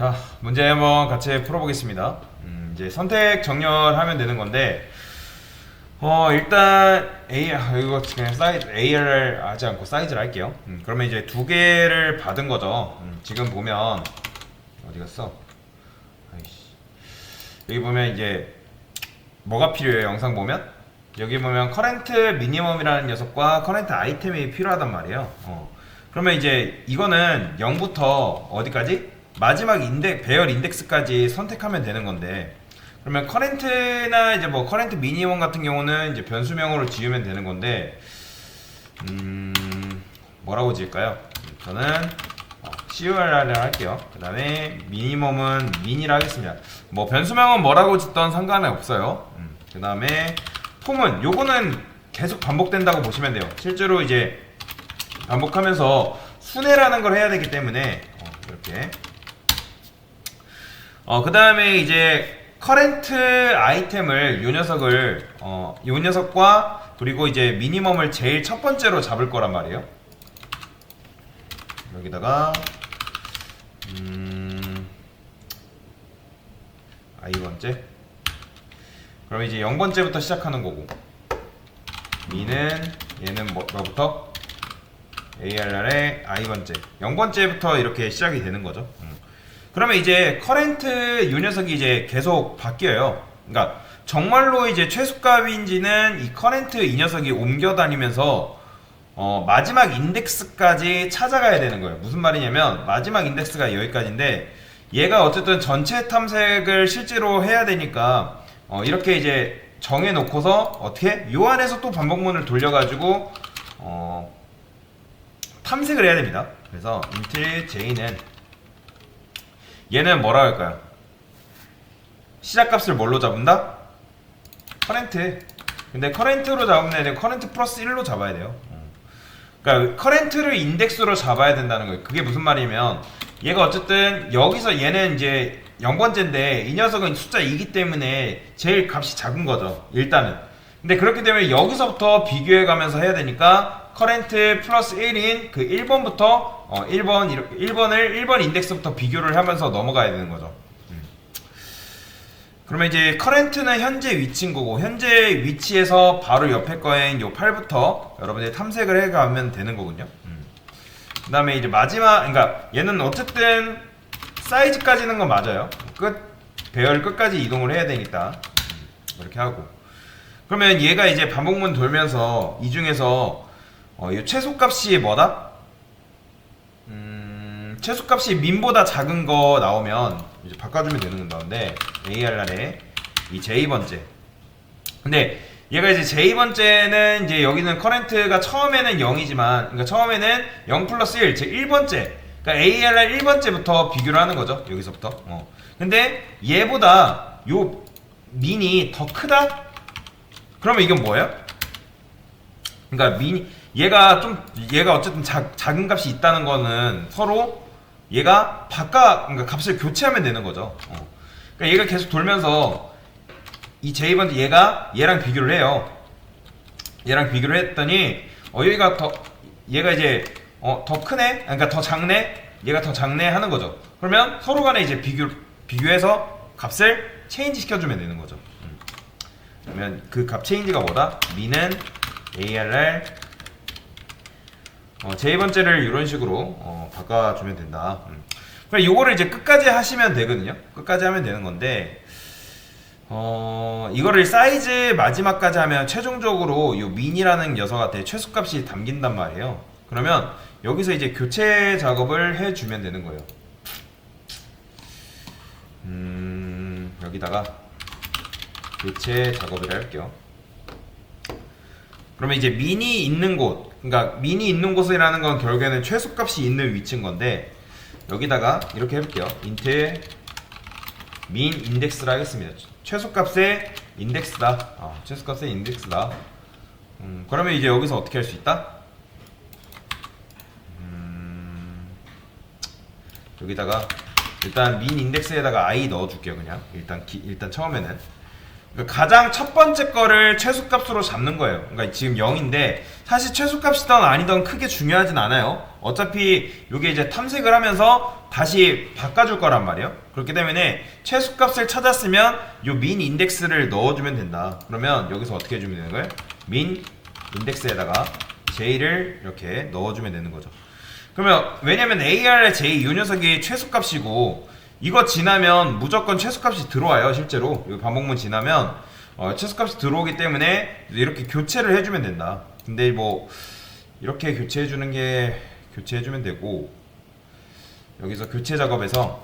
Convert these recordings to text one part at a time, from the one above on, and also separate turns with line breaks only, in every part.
자, 문제 한번 같이 풀어보겠습니다. 이제 선택 정렬하면 되는 건데, 일단 이거 그냥 사이즈 AR을 하지 않고 사이즈를 할게요. 그러면 이제 두 개를 받은 거죠. 지금 보면 어디 갔어? 아이씨. 여기 보면 이제 뭐가 필요해요? 영상 보면 여기 보면 커렌트 미니멈이라는 녀석과 커렌트 아이템이 필요하단 말이에요. 그러면 이제 이거는 0부터 어디까지? 마지막 배열 인덱스까지 선택하면 되는 건데, 그러면 커렌트나 이제 뭐 커렌트 미니멈 같은 경우는 이제 변수명으로 지으면 되는 건데, 뭐라고 지을까요? 저는 CURR을 할게요. 그 다음에 미니멈은 미니라 하겠습니다. 뭐 변수명은 뭐라고 짓던 상관은 없어요. 그 다음에 폼은 요거는 계속 반복된다고 보시면 돼요. 실제로 이제 반복하면서 순회라는 걸 해야 되기 때문에 이렇게 그 다음에 이제 커렌트 아이템을 요 녀석과 그리고 이제 미니멈을 제일 첫 번째로 잡을 거란 말이에요. 여기다가 i번째, 그럼 이제 0번째부터 시작하는 거고, 얘는 뭐부터? ARR의 i번째 0번째부터 이렇게 시작이 되는 거죠. 그러면 이제 커렌트 요 녀석이 이제 계속 바뀌어요. 그러니까 정말로 이제 최소값인지는 이 커렌트 이 녀석이 옮겨 다니면서 마지막 인덱스까지 찾아가야 되는 거예요. 무슨 말이냐면 마지막 인덱스가 여기까지인데, 얘가 어쨌든 전체 탐색을 실제로 해야 되니까 이렇게 이제 정해 놓고서 어떻게 요 안에서 또 반복문을 돌려가지고 탐색을 해야 됩니다. 그래서 int j는 얘는 뭐라 할까요? 시작값을 뭘로 잡는다? 커렌트. 근데 커렌트로 잡으면 애는 커렌트 플러스 1로 잡아야 돼요. 그러니까 커렌트를 인덱스로 잡아야 된다는 거예요. 그게 무슨 말이냐면 얘가 어쨌든 여기서 얘는 이제 0번째인데 이 녀석은 숫자 2기 때문에 제일 값이 작은 거죠. 일단은. 근데 그렇기 때문에 여기서부터 비교해 가면서 해야 되니까 커렌트 플러스 1인 그 1번부터 1번 인덱스부터 비교를 하면서 넘어가야 되는 거죠. 그러면 이제 커렌트는 현재 위치인 거고, 현재 위치에서 바로 옆에 거인 요 8부터 여러분들이 탐색을 해가면 되는 거군요. 그 다음에 이제 마지막, 그러니까 얘는 어쨌든 사이즈까지는 건 맞아요. 배열 끝까지 이동을 해야 되니까 이렇게 하고, 그러면 얘가 이제 반복문 돌면서 이 중에서 이 최소값이 뭐다? 최소값이 민보다 작은 거 나오면 이제 바꿔주면 되는 건데, ARR에 이 J번째. 근데 얘가 이제 J번째는 이제 여기는 커렌트가 처음에는 0이지만, 그러니까 처음에는 0 플러스 1, 즉 1번째. 그러니까 ARR 1번째부터 비교를 하는 거죠. 여기서부터. 근데 얘보다 요 민이 더 크다? 그러면 이건 뭐예요? 그러니까 얘가 어쨌든 작은 값이 있다는 거는 서로 얘가 그러니까 값을 교체하면 되는 거죠. 그러니까 얘가 계속 돌면서 이 J번째 얘랑 비교를 해요. 얘랑 비교를 했더니 얘가 이제 더 크네? 그러니까 더 작네? 얘가 더 작네 하는 거죠. 그러면 서로 간에 이제 비교해서 값을 체인지 시켜주면 되는 거죠. 그러면 그 값 체인지가 뭐다? 민은 ARR J번째를 이런 식으로 바꿔주면 된다. 그럼 요거를 이제 끝까지 하시면 되거든요. 끝까지 하면 되는 건데, 이거를 사이즈 마지막까지 하면 최종적으로 요 민이라는 녀석한테 최소값이 담긴단 말이에요. 그러면 여기서 이제 교체 작업을 해주면 되는 거예요. 여기다가 교체 작업을 할게요. 그러면 이제 민이 있는 곳, 그러니까 민이 있는 곳이라는 건 결국에는 최소값이 있는 위치인 건데, 여기다가 이렇게 해볼게요. int min 인덱스를 하겠습니다. 최소값의 인덱스다. 최소값의 인덱스다. 그러면 이제 여기서 어떻게 할 수 있다? 여기다가 일단 min 인덱스에다가 i 넣어줄게요. 그냥 일단 처음에는 그러니까 가장 첫 번째 거를 최소값으로 잡는 거예요. 그러니까 지금 0인데 사실 최소값이든 아니든 크게 중요하진 않아요. 어차피 이게 이제 탐색을 하면서 다시 바꿔줄 거란 말이에요. 그렇기 때문에 최소값을 찾았으면 요 민 인덱스를 넣어주면 된다. 그러면 여기서 어떻게 해주면 되는 거예요? 민 인덱스에다가 J를 이렇게 넣어주면 되는 거죠. 그러면 왜냐면 AR의 J 이 녀석이 최소값이고 이거 지나면 무조건 최소값이 들어와요. 실제로 이 반복문 지나면 최소값이 들어오기 때문에 이렇게 교체를 해주면 된다. 근데 뭐 이렇게 교체해주는 게 교체해주면 되고 여기서 교체 작업에서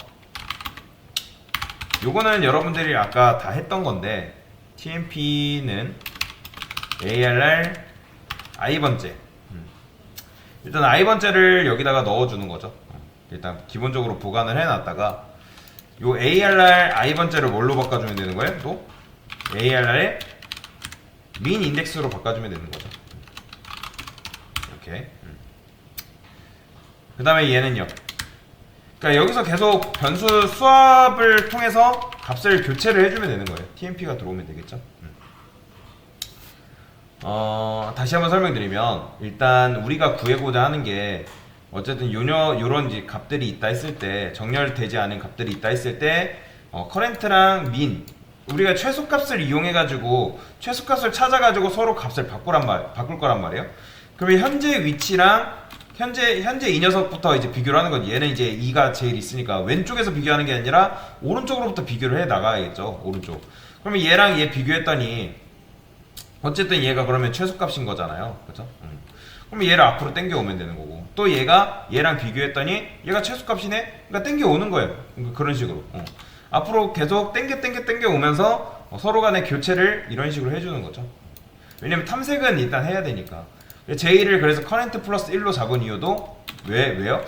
요거는 여러분들이 아까 다 했던 건데 TMP는 ARR i번째 일단 i번째를 여기다가 넣어주는 거죠. 일단 기본적으로 보관을 해놨다가 요 ARR i번째를 뭘로 바꿔주면 되는 거예요? 또 ARR의 민 인덱스로 바꿔주면 되는 거죠. 이렇게. 그 다음에 얘는요. 그러니까 여기서 계속 변수 수합을 통해서 값을 교체를 해주면 되는 거예요. TMP가 들어오면 되겠죠. 다시 한번 설명드리면 일단 우리가 구해고자 하는 게 어쨌든 요런 이제 값들이 있다 했을 때 정렬되지 않은 값들이 있다 했을 때 커렌트랑 민 우리가 최소값을 이용해가지고 최소값을 찾아가지고 서로 값을 바꿀 거란 말이에요. 그러면 현재 위치랑 현재 이 녀석부터 이제 비교를 하는 건 얘는 이제 2가 제일 있으니까 왼쪽에서 비교하는 게 아니라 오른쪽으로부터 비교를 해 나가야겠죠. 오른쪽. 그러면 얘랑 얘 비교했더니 어쨌든 얘가 그러면 최소값인 거잖아요. 그죠? 그러면 얘를 앞으로 당겨 오면 되는 거고 또 얘가 얘랑 비교했더니 얘가 최소값이네. 그러니까 당겨 오는 거예요. 그런 식으로. 앞으로 계속 당겨 오면서 서로 간의 교체를 이런 식으로 해주는 거죠. 왜냐면 탐색은 일단 해야 되니까. J를 그래서 커렌트 플러스 1로 잡은 이유도 왜요?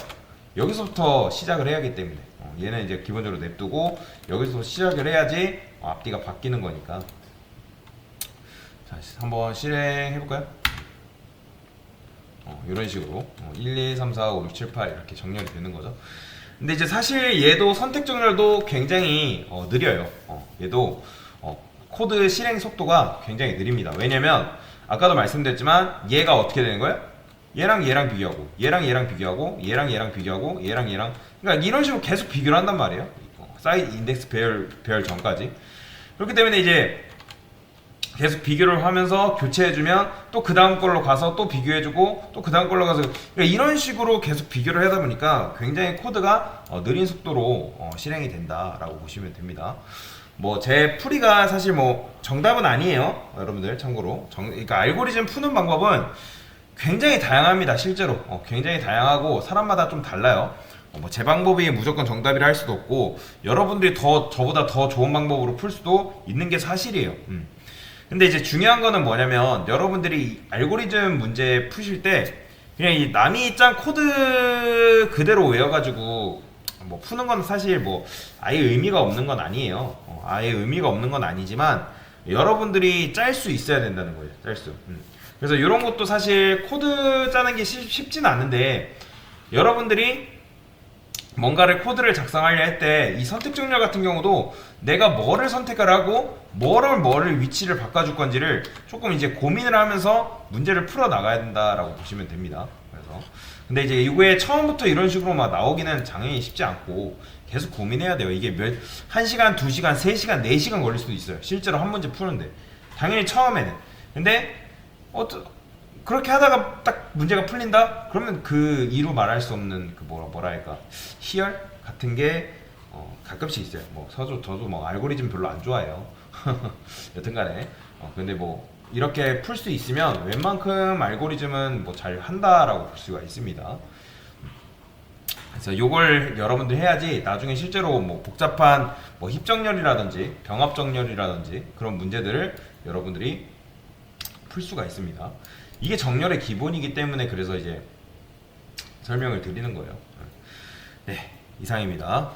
여기서부터 시작을 해야 하기 때문에 얘는 이제 기본적으로 냅두고 여기서 시작을 해야지 앞뒤가 바뀌는 거니까. 자, 한번 실행해볼까요? 이런 식으로 1, 2, 3, 4, 5, 6, 7, 8 이렇게 정렬이 되는 거죠. 근데 이제 사실 얘도 선택 정렬도 굉장히 느려요. 얘도 코드 실행 속도가 굉장히 느립니다. 왜냐면 아까도 말씀드렸지만 얘가 어떻게 되는 거예요? 얘랑 비교하고 얘랑 비교하고 얘랑 비교하고 얘랑 그러니까 이런 식으로 계속 비교를 한단 말이에요. 사이드 인덱스 배열 전까지. 그렇기 때문에 이제 계속 비교를 하면서 교체해주면 또 그 다음 걸로 가서 또 비교해주고 또 그 다음 걸로 가서 그러니까 이런 식으로 계속 비교를 하다 보니까 굉장히 코드가 느린 속도로 실행이 된다라고 보시면 됩니다. 뭐 제 풀이가 사실 뭐 정답은 아니에요. 여러분들 참고로 그러니까 알고리즘 푸는 방법은 굉장히 다양합니다. 실제로 굉장히 다양하고 사람마다 좀 달라요. 뭐 제 방법이 무조건 정답이라 할 수도 없고 여러분들이 저보다 더 좋은 방법으로 풀 수도 있는 게 사실이에요. 근데 이제 중요한 거는 뭐냐면 여러분들이 알고리즘 문제 푸실 때 그냥 이 남이 짠 코드 그대로 외워가지고 뭐 푸는 건 사실 뭐 아예 의미가 없는 건 아니에요. 아예 의미가 없는 건 아니지만 여러분들이 짤 수 있어야 된다는 거예요. 짤 수. 그래서 이런 것도 사실 코드 짜는 게 쉽진 않은데 여러분들이 뭔가를 코드를 작성하려 할 때 이 선택 정렬 같은 경우도 내가 뭐를 선택을 하고 뭐를 위치를 바꿔줄 건지를 조금 이제 고민을 하면서 문제를 풀어 나가야 된다라고 보시면 됩니다. 그래서 근데 이제 이거에 처음부터 이런 식으로 막 나오기는 당연히 쉽지 않고 계속 고민해야 돼요. 이게 1시간, 2시간, 3시간, 4시간 걸릴 수도 있어요. 실제로 한 문제 푸는데 당연히 처음에는. 근데 그렇게 하다가 딱 문제가 풀린다? 그러면 그 이루 말할 수 없는 그 뭐랄까 희열 같은 게 가끔씩 있어요. 뭐 저도 뭐 알고리즘 별로 안 좋아해요. 여튼간에 근데 뭐 이렇게 풀 수 있으면 웬만큼 알고리즘은 뭐 잘 한다라고 볼 수가 있습니다. 그래서 요걸 여러분들 해야지 나중에 실제로 뭐 복잡한 뭐 힙정렬이라든지 병합정렬이라든지 그런 문제들을 여러분들이 풀 수가 있습니다. 이게 정렬의 기본이기 때문에 그래서 이제 설명을 드리는 거예요. 네, 이상입니다.